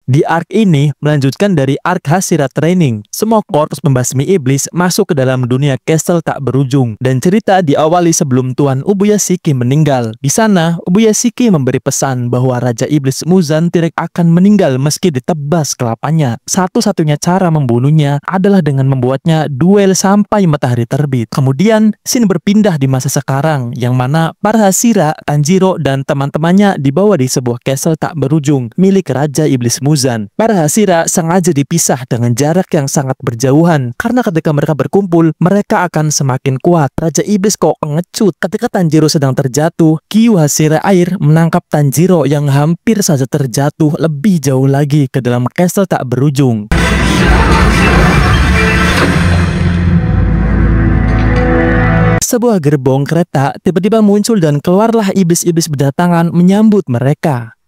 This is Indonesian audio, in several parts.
Di arc ini melanjutkan dari arc Hashira Training. Semua korps pembasmi iblis masuk ke dalam dunia Castle tak berujung, dan cerita diawali sebelum Tuan Ubuya Shiki meninggal. Di sana, Ubuya Shiki memberi pesan bahwa Raja Iblis Muzan tidak akan meninggal meski ditebas kelapanya. Satu-satunya cara membunuhnya adalah dengan membuatnya duel sampai matahari terbit. Kemudian, scene berpindah di masa sekarang, yang mana para Hashira, Tanjiro, dan teman-temannya dibawa di sebuah castle tak berujung milik Raja Iblis Muzan. Para Hashira sengaja dipisah dengan jarak yang sangat berjauhan, karena ketika mereka berkumpul, mereka akan semakin kuat. Raja Iblis kok pengecut. Ketika Tanjiro sedang terjatuh, Kyu Hashira Air menangkap Tanjiro yang hampir saja terjatuh lebih jauh lagi ke dalam castle tak berujung. Sebuah gerbong kereta tiba-tiba muncul dan keluarlah iblis-iblis berdatangan menyambut mereka.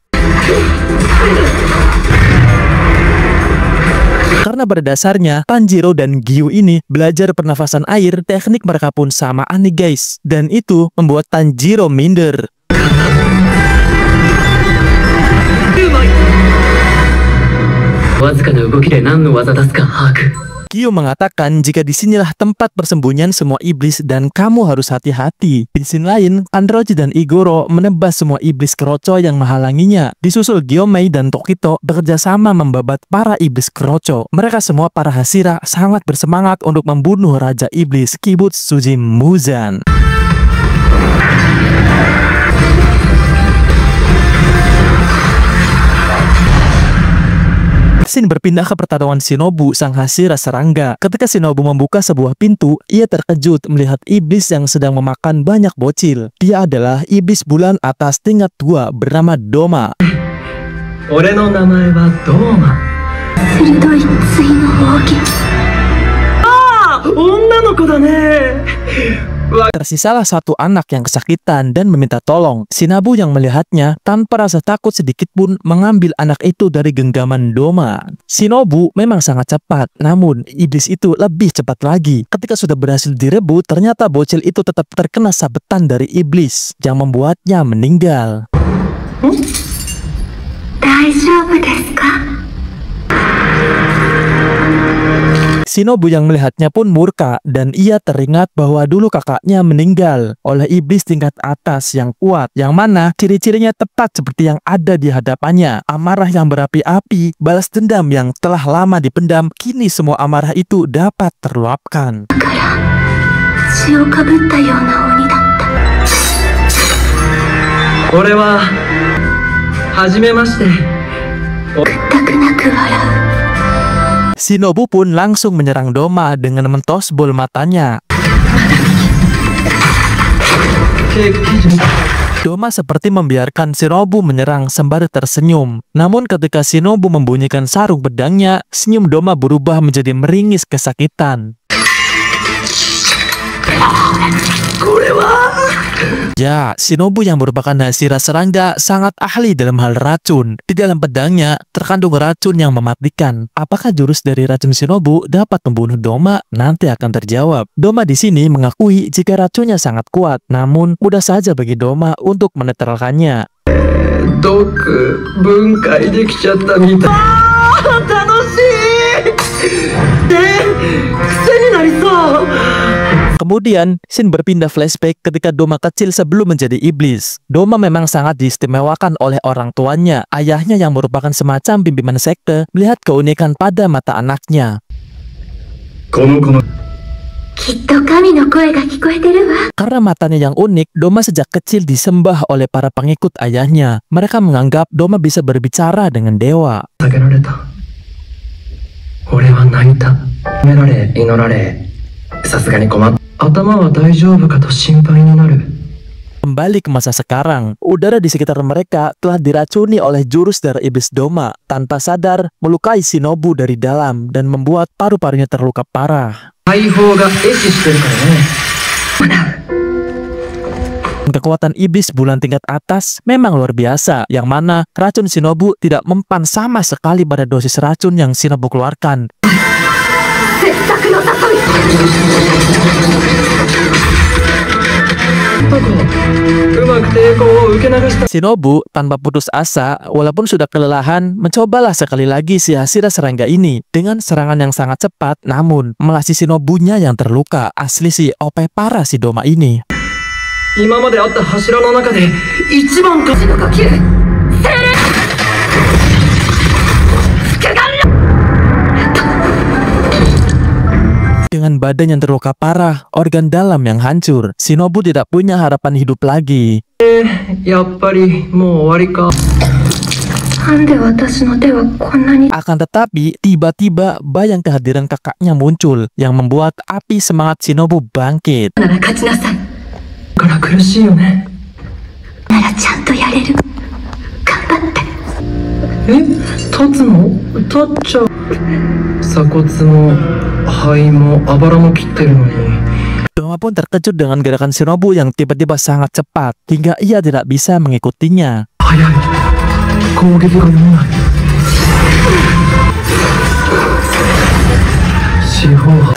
Karena pada dasarnya, Tanjiro dan Gyu ini belajar pernafasan air, teknik mereka pun sama aneh guys. Dan itu membuat Tanjiro minder. Gyu mengatakan jika disinilah tempat persembunyian semua iblis dan kamu harus hati-hati. Di sisi lain, Kanroji dan Igoro menebas semua iblis keroco yang menghalanginya. Disusul Gyomei dan Tokito bekerja sama membabat para iblis keroco. Mereka semua para Hashira sangat bersemangat untuk membunuh Raja Iblis Kibutsuji Muzan. Scene berpindah ke pertarungan Shinobu, sang Hashira serangga. Ketika Shinobu membuka sebuah pintu, ia terkejut melihat iblis yang sedang memakan banyak bocil. Dia adalah iblis bulan atas tingkat 2 bernama Doma. Ore no namae wa Doma. Onnanoko da ne. Tersisalah satu anak yang kesakitan dan meminta tolong. Shinobu yang melihatnya tanpa rasa takut sedikit pun mengambil anak itu dari genggaman Doma. Shinobu memang sangat cepat, namun iblis itu lebih cepat lagi. Ketika sudah berhasil direbut, ternyata bocil itu tetap terkena sabetan dari iblis yang membuatnya meninggal. Daijoubu desu ka? Shinobu yang melihatnya pun murka dan ia teringat bahwa dulu kakaknya meninggal oleh iblis tingkat atas yang kuat, yang mana ciri-cirinya tepat seperti yang ada di hadapannya. Amarah yang berapi-api, balas dendam yang telah lama dipendam, kini semua amarah itu dapat terluapkan. Ore wa hajimemashite. Shinobu pun langsung menyerang Doma dengan mentosbol matanya. Doma seperti membiarkan Shinobu menyerang sembari tersenyum. Namun ketika Shinobu membunyikan sarung pedangnya, senyum Doma berubah menjadi meringis kesakitan. Ya, Shinobu yang merupakan Hashira serangga sangat ahli dalam hal racun. Di dalam pedangnya terkandung racun yang mematikan. Apakah jurus dari racun Shinobu dapat membunuh Doma? Nanti akan terjawab. Doma di sini mengakui jika racunnya sangat kuat, namun mudah saja bagi Doma untuk menetralkannya. Kemudian, scene berpindah flashback ketika Doma kecil sebelum menjadi iblis. Doma memang sangat diistimewakan oleh orang tuanya. Ayahnya yang merupakan semacam pimpinan sekte melihat keunikan pada mata anaknya. Karena matanya yang unik, Doma sejak kecil disembah oleh para pengikut ayahnya. Mereka menganggap Doma bisa berbicara dengan dewa. Kembali ke masa sekarang, udara di sekitar mereka telah diracuni oleh jurus dari iblis Doma. Tanpa sadar, melukai Shinobu dari dalam dan membuat paru-parunya terluka parah. Kekuatan iblis bulan tingkat atas memang luar biasa, yang mana racun Shinobu tidak mempan sama sekali pada dosis racun yang Shinobu keluarkan. Shinobu tanpa putus asa, walaupun sudah kelelahan, mencobalah sekali lagi si Hashira serangga ini dengan serangan yang sangat cepat, namun malah si Shinobunya yang terluka. Asli sih OP parah si Doma ini. Dengan badan yang terluka parah, organ dalam yang hancur, Shinobu tidak punya harapan hidup lagi. Akan tetapi, tiba-tiba bayang kehadiran kakaknya muncul yang membuat api semangat Shinobu bangkit. Doma pun terkejut dengan gerakan Shinobu yang tiba-tiba sangat cepat hingga ia tidak bisa mengikutinya.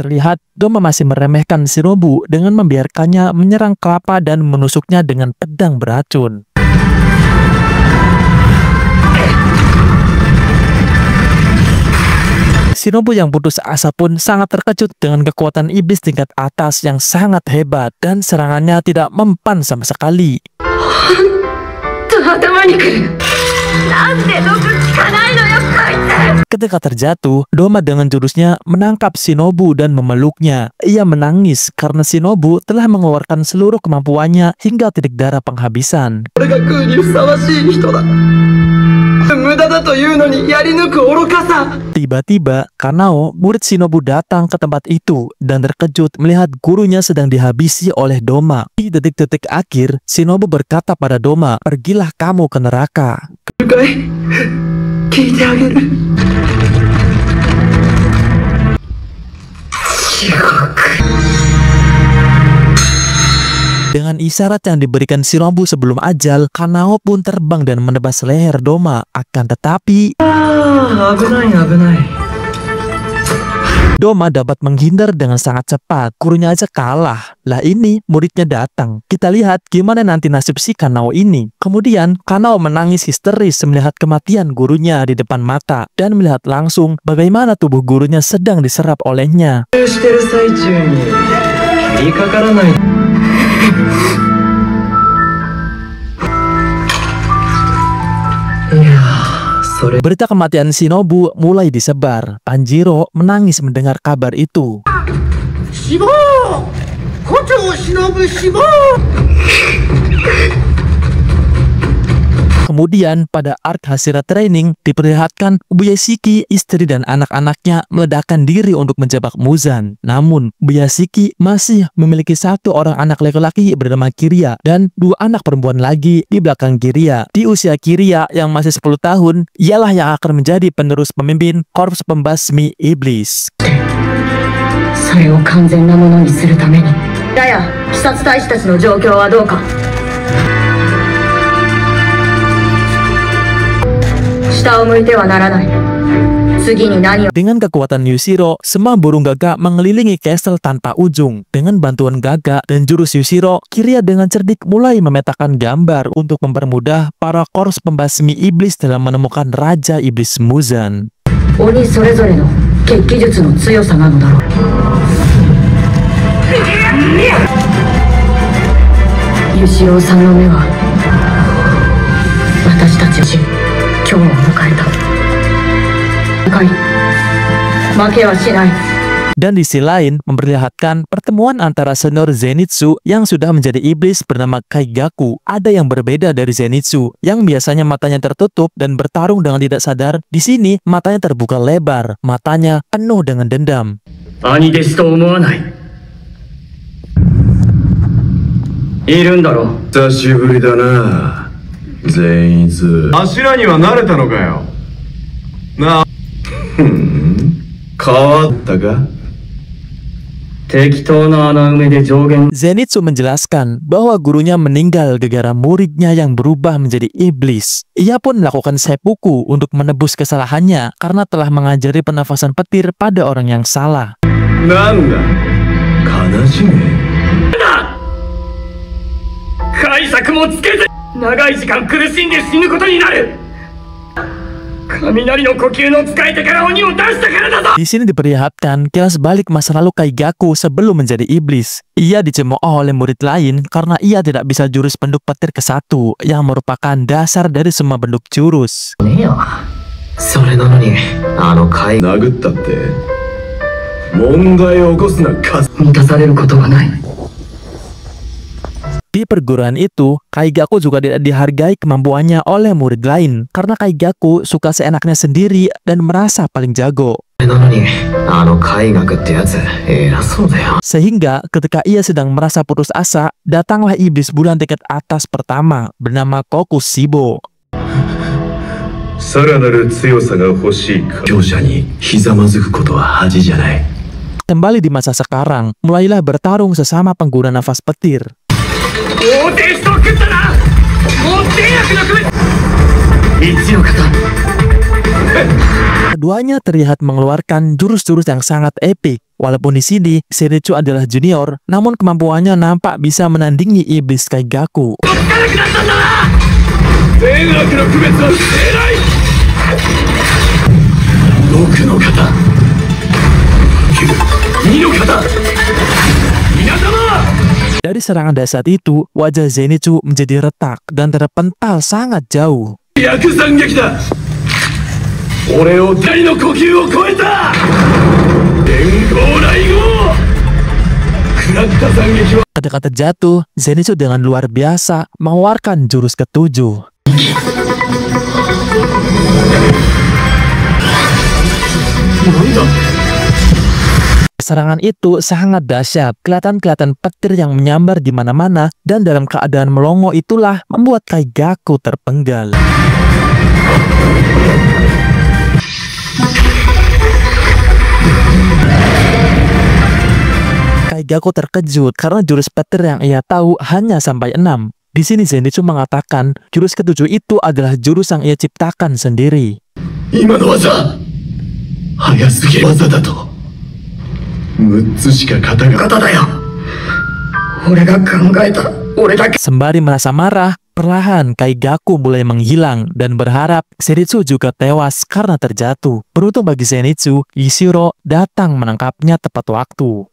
Terlihat Doma masih meremehkan Shinobu dengan membiarkannya menyerang kelapa dan menusuknya dengan pedang beracun. Shinobu yang putus asa pun sangat terkejut dengan kekuatan iblis tingkat atas yang sangat hebat dan serangannya tidak mempan sama sekali. Ketika terjatuh, Doma dengan jurusnya menangkap Shinobu dan memeluknya. Ia menangis karena Shinobu telah mengeluarkan seluruh kemampuannya hingga titik darah penghabisan. Tiba-tiba, Kanao, murid Shinobu datang ke tempat itu dan terkejut melihat gurunya sedang dihabisi oleh Doma. Di detik-detik akhir, Shinobu berkata pada Doma, "Pergilah kamu ke neraka." Dengan isyarat yang diberikan Shinobu sebelum ajal, Kanao pun terbang dan menebas leher Doma. Akan tetapi, Doma dapat menghindar dengan sangat cepat. Gurunya aja kalah. Lah ini muridnya datang. Kita lihat gimana nanti nasib si Kanao ini. Kemudian Kanao menangis histeris melihat kematian gurunya di depan mata dan melihat langsung bagaimana tubuh gurunya sedang diserap olehnya. Berita kematian Shinobu mulai disebar. Tanjiro menangis mendengar kabar itu. Kemudian pada arc Hashira Training diperlihatkan Ubuya Shiki, istri dan anak-anaknya meledakkan diri untuk menjebak Muzan. Namun Ubuya Shiki masih memiliki satu orang anak laki-laki bernama Kiriya dan dua anak perempuan lagi di belakang Kiriya. Di usia Kiriya yang masih 10 tahun, ialah yang akan menjadi penerus pemimpin Korps Pembasmi Iblis. Dengan kekuatan Yushiro, semua burung gagak mengelilingi castle tanpa ujung. Dengan bantuan gagak dan jurus Yushiro, Kiriya dengan cerdik mulai memetakan gambar untuk mempermudah para korps pembasmi iblis dalam menemukan Raja Iblis Muzan. Dan di sisi lain memperlihatkan pertemuan antara senior Zenitsu yang sudah menjadi iblis bernama Kaigaku. Ada yang berbeda dari Zenitsu yang biasanya matanya tertutup dan bertarung dengan tidak sadar. Di sini matanya terbuka lebar, matanya penuh dengan dendam. Zenitsu menjelaskan bahwa gurunya meninggal gara-gara muridnya yang berubah menjadi iblis. Ia pun melakukan seppuku untuk menebus kesalahannya karena telah mengajari pernafasan petir pada orang yang salah. 対策もつけず長い時間苦しんで死ぬことになる。雷の呼吸の使い手から鬼を出したからだぞ. Di sini diperlihatkan kilas balik masa lalu Kaigaku sebelum menjadi iblis. Ia dicemooh oleh murid lain karena ia tidak bisa jurus penduk petir ke-1 yang merupakan dasar dari semua bentuk jurus. それなのに怪殴ったって問題を起こすな。満たされることはない。 Di perguruan itu, Kaigaku juga tidak dihargai kemampuannya oleh murid lain karena Kaigaku suka seenaknya sendiri dan merasa paling jago. Sehingga ketika ia sedang merasa putus asa, datanglah iblis bulan tingkat atas pertama bernama Kokushibo. Kembali di masa sekarang, mulailah bertarung sesama pengguna nafas petir. Keduanya terlihat mengeluarkan jurus-jurus yang sangat epik. Walaupun di sini Zenitsu adalah junior, namun kemampuannya nampak bisa menandingi iblis Kaigaku. Dari serangan dahsyat itu, wajah Zenitsu menjadi retak dan terpental sangat jauh. Ketika terjatuh, Zenitsu dengan luar biasa mengeluarkan jurus ke-7. Serangan itu sangat dahsyat, kelihatan petir yang menyambar di mana-mana, dan dalam keadaan melongo itulah membuat Kaigaku terpenggal. Kaigaku terkejut karena jurus petir yang ia tahu hanya sampai 6. Di sini Zenitsu mengatakan jurus ke-7 itu adalah jurus yang ia ciptakan sendiri. Sembari merasa marah, perlahan Kaigaku mulai menghilang dan berharap Zenitsu juga tewas karena terjatuh. Beruntung bagi Zenitsu, Ishiro datang menangkapnya tepat waktu.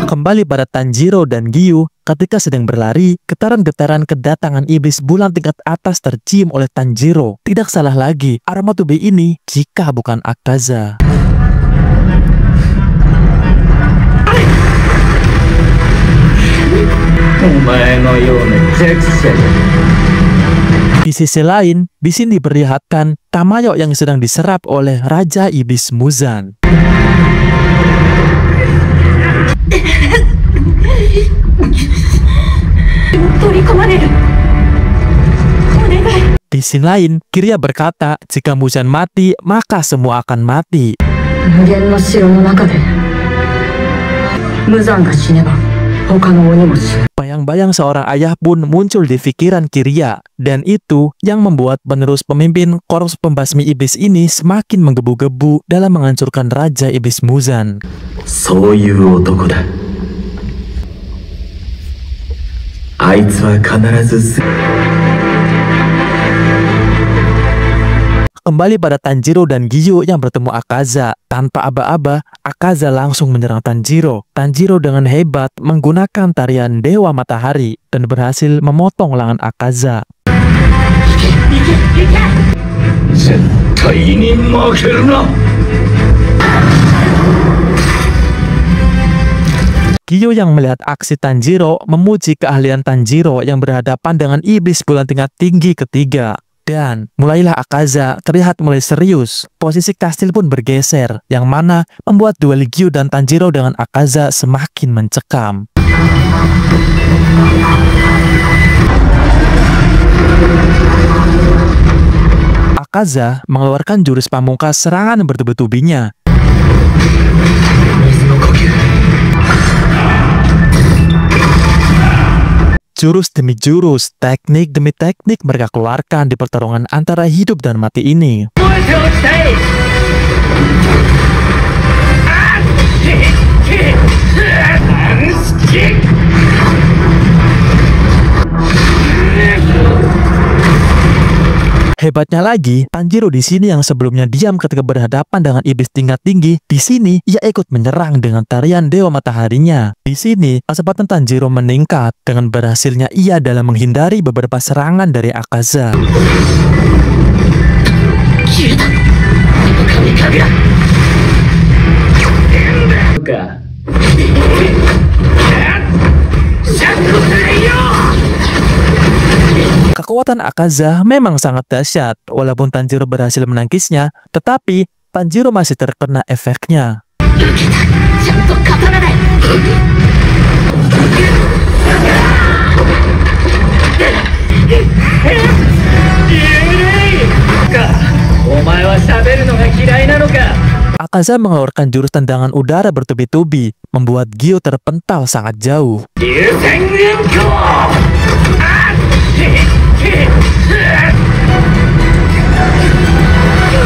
Kembali pada Tanjiro dan Giyu, ketika sedang berlari, getaran-getaran kedatangan iblis bulan tingkat atas tercium oleh Tanjiro. Tidak salah lagi, Aramotube ini jika bukan Akaza. Di sisi lain, di sini diperlihatkan Tamayo yang sedang diserap oleh Raja Iblis Muzan. Di sisi lain, Kiriya berkata, jika Muzan mati, maka semua akan mati. Bayang-bayang seorang ayah pun muncul di pikiran Kiriya, dan itu yang membuat penerus pemimpin korps pembasmi iblis ini semakin menggebu-gebu dalam menghancurkan Raja Iblis Muzan. Kembali pada Tanjiro dan Giyu yang bertemu Akaza. Tanpa aba-aba, Akaza langsung menyerang Tanjiro. Tanjiro dengan hebat menggunakan tarian Dewa Matahari dan berhasil memotong lengan Akaza. Giyu yang melihat aksi Tanjiro memuji keahlian Tanjiro yang berhadapan dengan iblis bulan tingkat tinggi ketiga. Dan mulailah Akaza terlihat mulai serius. Posisi kastil pun bergeser, yang mana membuat duel Giyu dan Tanjiro dengan Akaza semakin mencekam. Akaza mengeluarkan jurus pamungkas serangan bertubi-tubinya. Jurus demi jurus, teknik demi teknik mereka keluarkan di pertarungan antara hidup dan mati ini. Hebatnya lagi, Tanjiro di sini yang sebelumnya diam ketika berhadapan dengan iblis tingkat tinggi, di sini ia ikut menyerang dengan tarian Dewa Mataharinya. Di sini, kecepatan Tanjiro meningkat dengan berhasilnya ia dalam menghindari beberapa serangan dari Akaza. Kekuatan Akaza memang sangat dahsyat, walaupun Tanjiro berhasil menangkisnya, tetapi Tanjiro masih terkena efeknya. Akaza mengeluarkan jurus tendangan udara bertubi-tubi, membuat Gyo terpental sangat jauh.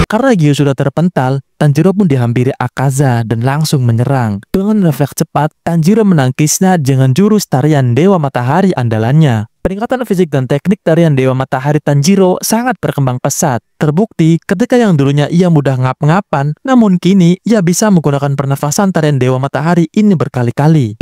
Karena Gyo sudah terpental, Tanjiro pun dihampiri Akaza dan langsung menyerang. Dengan refleks cepat, Tanjiro menangkisnya dengan jurus tarian Dewa Matahari andalannya. Peningkatan fisik dan teknik tarian Dewa Matahari Tanjiro sangat berkembang pesat. Terbukti ketika yang dulunya ia mudah ngap-ngapan, namun kini ia bisa menggunakan pernafasan tarian Dewa Matahari ini berkali-kali.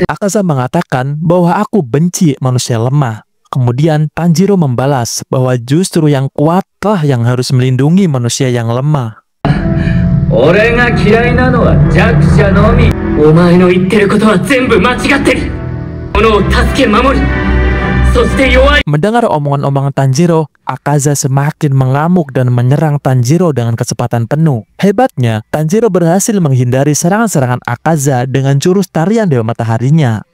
Akaza mengatakan bahwa aku benci manusia lemah. Kemudian Tanjiro membalas bahwa justru yang kuatlah yang harus melindungi manusia yang lemah. Mendengar omongan-omongan Tanjiro, Akaza semakin mengamuk dan menyerang Tanjiro dengan kecepatan penuh. Hebatnya, Tanjiro berhasil menghindari serangan-serangan Akaza dengan jurus tarian Dewa Mataharinya.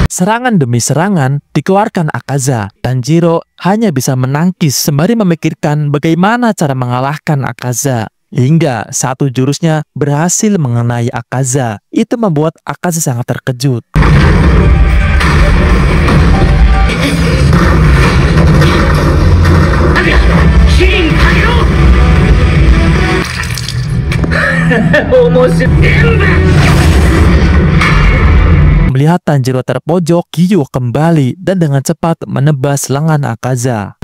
Serangan demi serangan dikeluarkan Akaza. Tanjiro hanya bisa menangkis sembari memikirkan bagaimana cara mengalahkan Akaza. Hingga satu jurusnya berhasil mengenai Akaza. Itu membuat Akaza sangat terkejut. Melihat Tanjiro terpojok, Gyo kembali dan dengan cepat menebas lengan Akaza.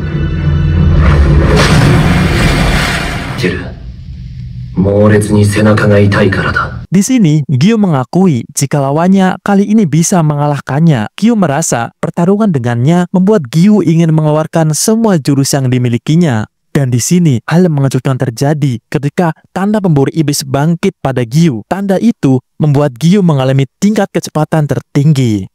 Di sini, Gyo mengakui jika lawannya kali ini bisa mengalahkannya. Gyo merasa pertarungan dengannya membuat Gyo ingin mengeluarkan semua jurus yang dimilikinya. Dan di sini, hal yang mengejutkan terjadi ketika tanda pemburu iblis bangkit pada Gyo. Tanda itu membuat Gyo mengalami tingkat kecepatan tertinggi.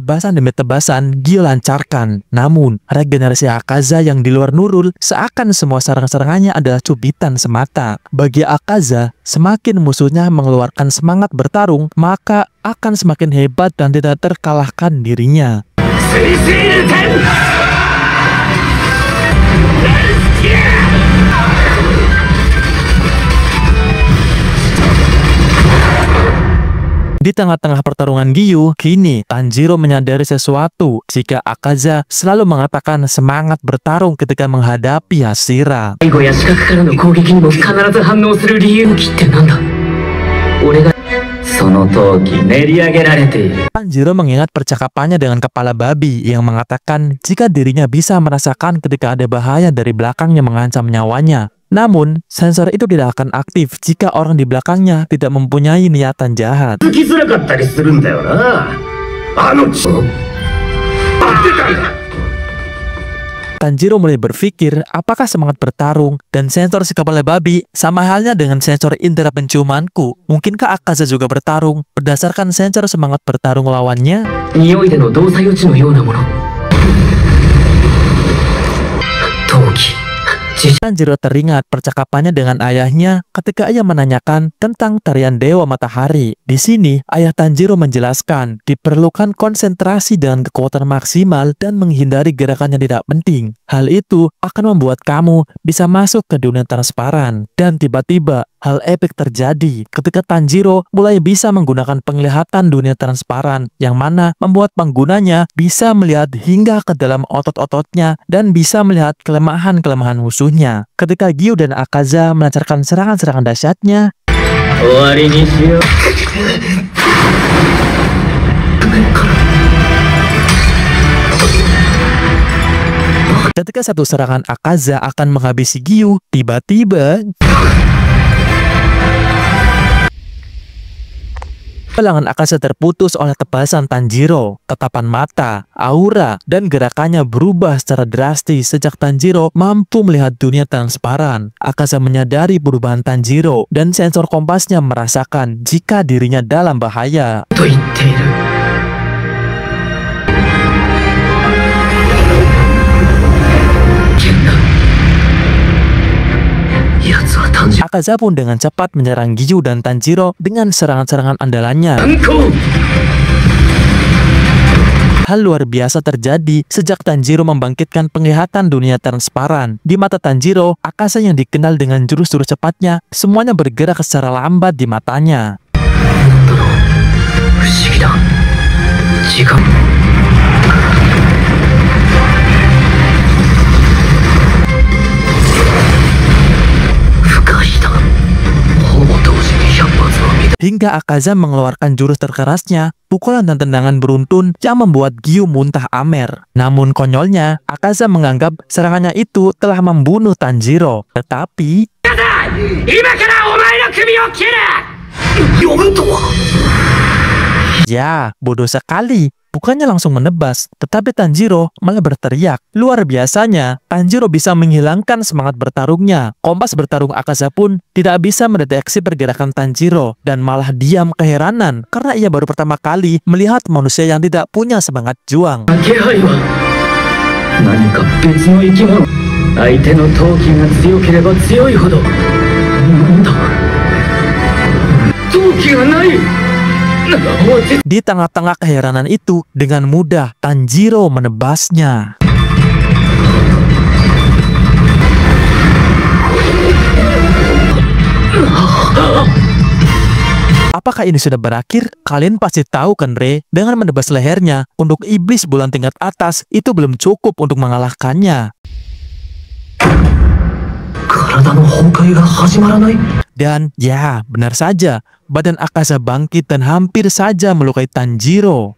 Tebasan demi tebasan Gyo lancarkan. Namun, regenerasi Akaza yang di luar nurul seakan semua serangan-serangannya adalah cubitan semata. Bagi Akaza, semakin musuhnya mengeluarkan semangat bertarung, maka akan semakin hebat dan tidak terkalahkan dirinya. Di tengah-tengah pertarungan Gyo, kini Tanjiro menyadari sesuatu jika Akaza selalu mengatakan semangat bertarung ketika menghadapi Hashira. Tanjiro mengingat percakapannya dengan kepala babi yang mengatakan jika dirinya bisa merasakan ketika ada bahaya dari belakangnya mengancam nyawanya. Namun, sensor itu tidak akan aktif jika orang di belakangnya tidak mempunyai niatan jahat. Tanjiro mulai berpikir apakah semangat bertarung dan sensor si kepala babi sama halnya dengan sensor indera penciumanku. Mungkinkah Akaza juga bertarung berdasarkan sensor semangat bertarung lawannya? Tanjiro teringat percakapannya dengan ayahnya ketika ia menanyakan tentang tarian Dewa Matahari. Di sini, ayah Tanjiro menjelaskan diperlukan konsentrasi dengan kekuatan maksimal dan menghindari gerakan yang tidak penting. Hal itu akan membuat kamu bisa masuk ke dunia transparan. Dan tiba-tiba, hal epik terjadi ketika Tanjiro mulai bisa menggunakan penglihatan dunia transparan yang mana membuat penggunanya bisa melihat hingga ke dalam otot-ototnya dan bisa melihat kelemahan-kelemahan musuhnya. Ketika Giyu dan Akaza melancarkan serangan-serangan dahsyatnya, ketika satu serangan Akaza akan menghabisi Giyu, tiba-tiba Pelangan Akaza terputus oleh tebasan Tanjiro. Tatapan mata, aura, dan gerakannya berubah secara drastis sejak Tanjiro mampu melihat dunia transparan. Akaza menyadari perubahan Tanjiro dan sensor kompasnya merasakan jika dirinya dalam bahaya. Akaza pun dengan cepat menyerang Giyu dan Tanjiro dengan serangan-serangan andalannya. Hal luar biasa terjadi sejak Tanjiro membangkitkan penglihatan dunia transparan. Di mata Tanjiro, Akaza yang dikenal dengan jurus-jurus cepatnya, semuanya bergerak secara lambat di matanya. Hingga Akaza mengeluarkan jurus terkerasnya, pukulan dan tendangan beruntun yang membuat Giyu muntah amer. Namun konyolnya, Akaza menganggap serangannya itu telah membunuh Tanjiro. Tetapi ya, bodoh sekali. Bukannya langsung menebas, tetapi Tanjiro malah berteriak. Luar biasanya, Tanjiro bisa menghilangkan semangat bertarungnya. Kompas bertarung Akaza pun tidak bisa mendeteksi pergerakan Tanjiro dan malah diam keheranan karena ia baru pertama kali melihat manusia yang tidak punya semangat juang. Di tengah-tengah keheranan itu, dengan mudah Tanjiro menebasnya. Apakah ini sudah berakhir? Kalian pasti tahu kan, Re? Dengan menebas lehernya, untuk iblis bulan tingkat atas itu belum cukup untuk mengalahkannya. Dan ya, benar saja, badan Akaza bangkit dan hampir saja melukai Tanjiro.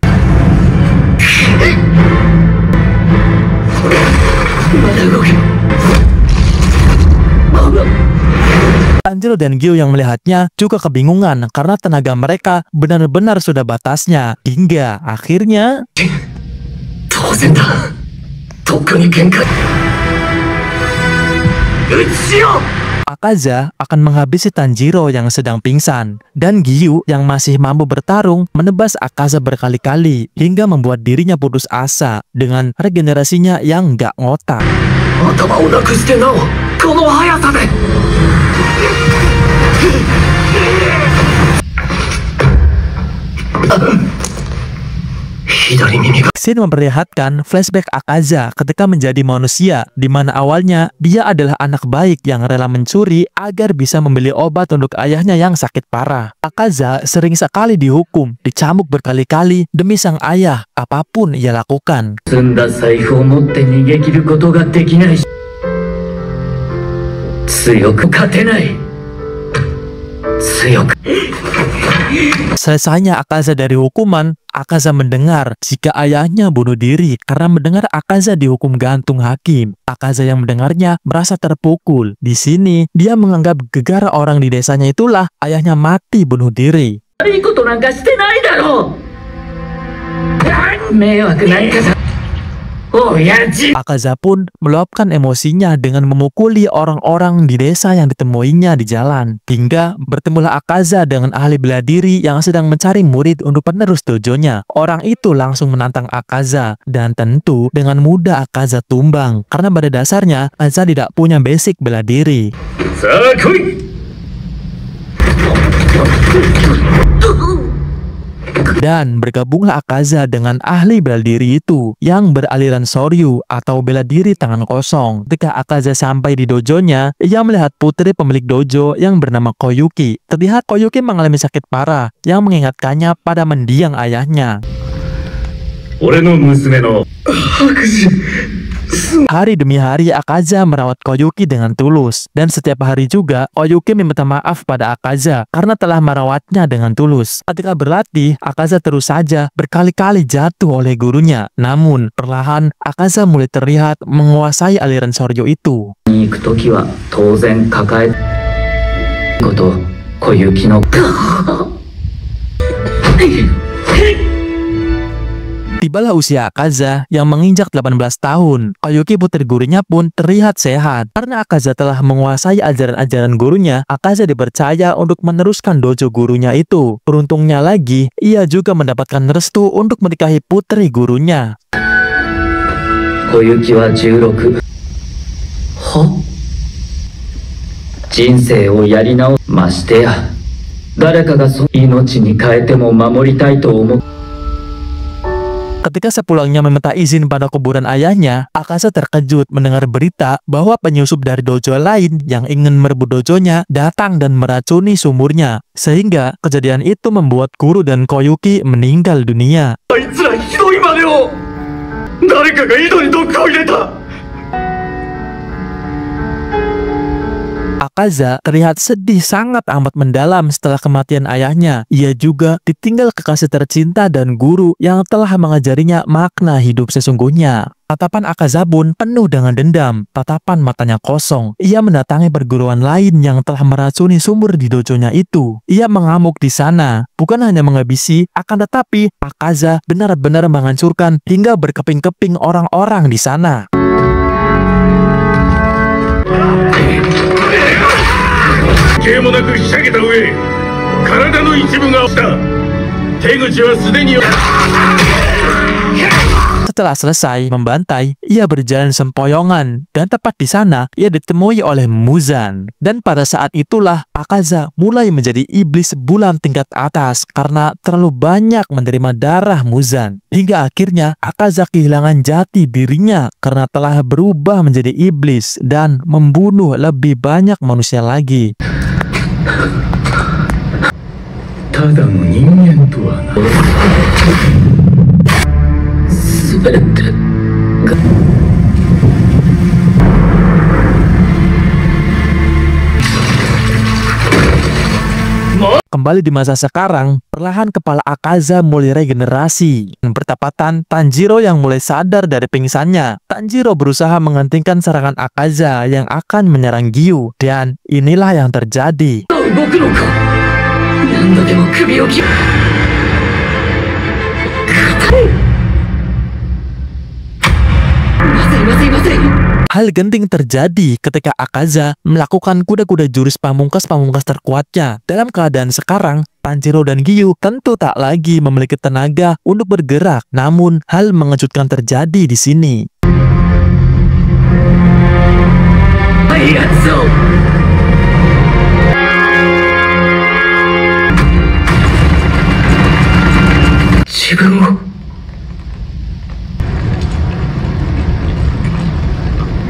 Tanjiro dan Giyu yang melihatnya juga kebingungan karena tenaga mereka benar-benar sudah batasnya. Hingga akhirnya Akaza akan menghabisi Tanjiro yang sedang pingsan, dan Giyu yang masih mampu bertarung menebas Akaza berkali-kali hingga membuat dirinya putus asa dengan regenerasinya yang gak ngotak. Scene memperlihatkan flashback Akaza ketika menjadi manusia, di mana awalnya dia adalah anak baik yang rela mencuri agar bisa membeli obat untuk ayahnya yang sakit parah. Akaza sering sekali dihukum, dicambuk berkali-kali demi sang ayah, apapun ia lakukan. Selesainya Akaza dari hukuman, Akaza mendengar jika ayahnya bunuh diri karena mendengar Akaza dihukum gantung hakim. Akaza yang mendengarnya merasa terpukul. Di sini, dia menganggap gegara orang di desanya itulah ayahnya mati bunuh diri. Akaza pun meluapkan emosinya dengan memukuli orang-orang di desa yang ditemuinya di jalan. Hingga bertemulah Akaza dengan ahli bela diri yang sedang mencari murid untuk penerus dojonya. Orang itu langsung menantang Akaza, dan tentu dengan mudah Akaza tumbang, karena pada dasarnya Akaza tidak punya basic bela diri. Dan bergabunglah Akaza dengan ahli bela diri itu yang beraliran Soryu atau bela diri tangan kosong. Ketika Akaza sampai di dojonya, ia melihat putri pemilik dojo yang bernama Koyuki. Terlihat Koyuki mengalami sakit parah yang mengingatkannya pada mendiang ayahnya. Hari demi hari Akaza merawat Koyuki dengan tulus, dan setiap hari juga Koyuki meminta maaf pada Akaza karena telah merawatnya dengan tulus. Ketika berlatih, Akaza terus saja berkali-kali jatuh oleh gurunya. Namun perlahan Akaza mulai terlihat menguasai aliran Soryu itu. Tibalah usia Akaza yang menginjak 18 tahun. Koyuki putri gurunya pun terlihat sehat. Karena Akaza telah menguasai ajaran-ajaran gurunya, Akaza dipercaya untuk meneruskan dojo gurunya itu. Beruntungnya lagi, ia juga mendapatkan restu untuk menikahi putri gurunya. Koyuki wa 16. Jinsei wo yarinao mashite ya. Dareka ga so inochi ni kaete mo mamoritai to omou. Ketika sepulangnya meminta izin pada kuburan ayahnya, Akaza terkejut mendengar berita bahwa penyusup dari dojo lain yang ingin merebut dojonya datang dan meracuni sumurnya. Sehingga kejadian itu membuat guru dan Koyuki meninggal dunia. Akaza terlihat sedih sangat amat mendalam setelah kematian ayahnya. Ia juga ditinggal kekasih tercinta dan guru yang telah mengajarinya makna hidup sesungguhnya. Tatapan Akaza pun penuh dengan dendam. Tatapan matanya kosong. Ia mendatangi perguruan lain yang telah meracuni sumur di dojonya itu. Ia mengamuk di sana. Bukan hanya menghabisi, akan tetapi Akaza benar-benar menghancurkan hingga berkeping-keping orang-orang di sana. Setelah selesai membantai, ia berjalan sempoyongan, dan tepat di sana ia ditemui oleh Muzan. Dan pada saat itulah Akaza mulai menjadi iblis bulan tingkat atas karena terlalu banyak menerima darah Muzan. Hingga akhirnya Akaza kehilangan jati dirinya karena telah berubah menjadi iblis dan membunuh lebih banyak manusia lagi. Kembali di masa sekarang, perlahan kepala Akaza mulai regenerasi. Bertepatan Tanjiro yang mulai sadar dari pingsannya. Tanjiro berusaha menghentikan serangan Akaza yang akan menyerang Giyu. Dan inilah yang terjadi. Hal genting terjadi ketika Akaza melakukan kuda-kuda jurus pamungkas-pamungkas terkuatnya. Dalam keadaan sekarang, Tanjiro dan Giyu tentu tak lagi memiliki tenaga untuk bergerak. Namun, hal mengejutkan terjadi di sini.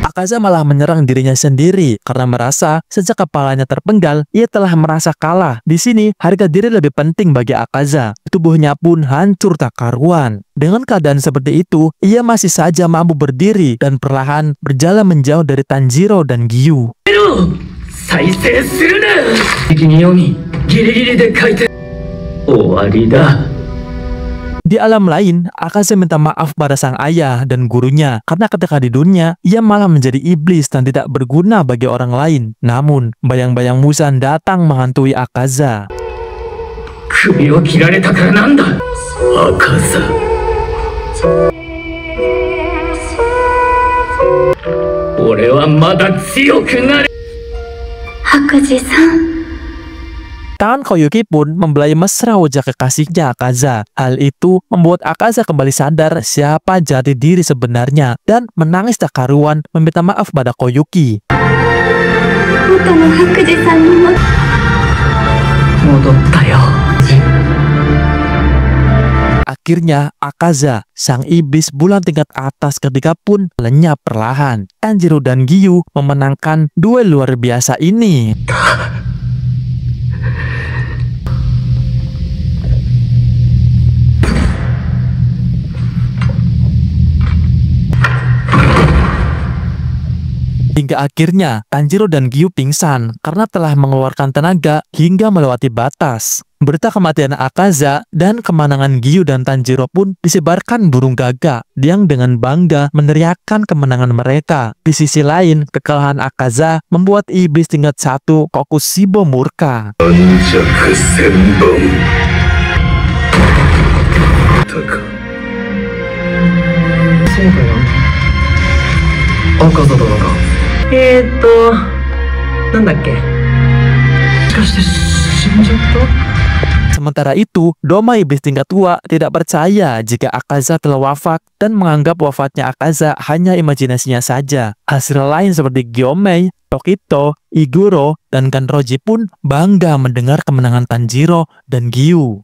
Akaza malah menyerang dirinya sendiri karena merasa sejak kepalanya terpenggal, ia telah merasa kalah. Di sini, harga diri lebih penting bagi Akaza. Tubuhnya pun hancur tak karuan. Dengan keadaan seperti itu, ia masih saja mampu berdiri dan perlahan berjalan menjauh dari Tanjiro dan Giyu. Di alam lain, Akaza minta maaf pada sang ayah dan gurunya karena ketika di dunia, ia malah menjadi iblis dan tidak berguna bagi orang lain. Namun, bayang-bayang Muzan datang menghantui Akaza. 俺はまだ強くなる。白磁さん。 Tangan Koyuki pun membelai mesra wajah kekasihnya Akaza. Hal itu membuat Akaza kembali sadar siapa jati diri sebenarnya dan menangis tak karuan meminta maaf pada Koyuki. 元の白磁さんにも。戻ったよ。 Akhirnya Akaza, sang iblis bulan tingkat atas ketika pun lenyap perlahan. Tanjiro dan Giyu memenangkan duel luar biasa ini. Hingga akhirnya Tanjiro dan Giyu pingsan karena telah mengeluarkan tenaga hingga melewati batas. Berita kematian Akaza dan kemenangan Giyu dan Tanjiro pun disebarkan burung gagak yang dengan bangga meneriakkan kemenangan mereka. Di sisi lain, kekalahan Akaza membuat iblis tingkat 1 Kokushibo murka. 軟弱千本たか。そうだよね。赤座殿が。なんだっけ。もしかして死んじゃった？ Sementara itu, Doma iblis tingkat tua tidak percaya jika Akaza telah wafat dan menganggap wafatnya Akaza hanya imajinasinya saja. Hasil lain seperti Gyomei, Tokito, Iguro, dan Kanroji pun bangga mendengar kemenangan Tanjiro dan Giyu.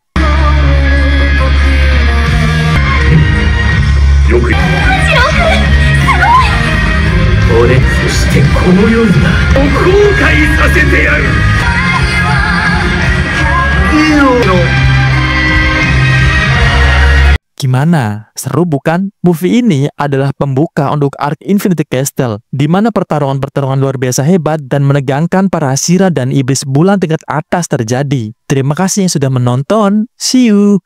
よく俺、そしてこの夜だ。後悔させてやる。 Gimana? Seru bukan? Movie ini adalah pembuka untuk arc Infinity Castle, di mana pertarungan-pertarungan luar biasa hebat dan menegangkan para Hashira dan iblis bulan tingkat atas terjadi. Terima kasih yang sudah menonton. See you!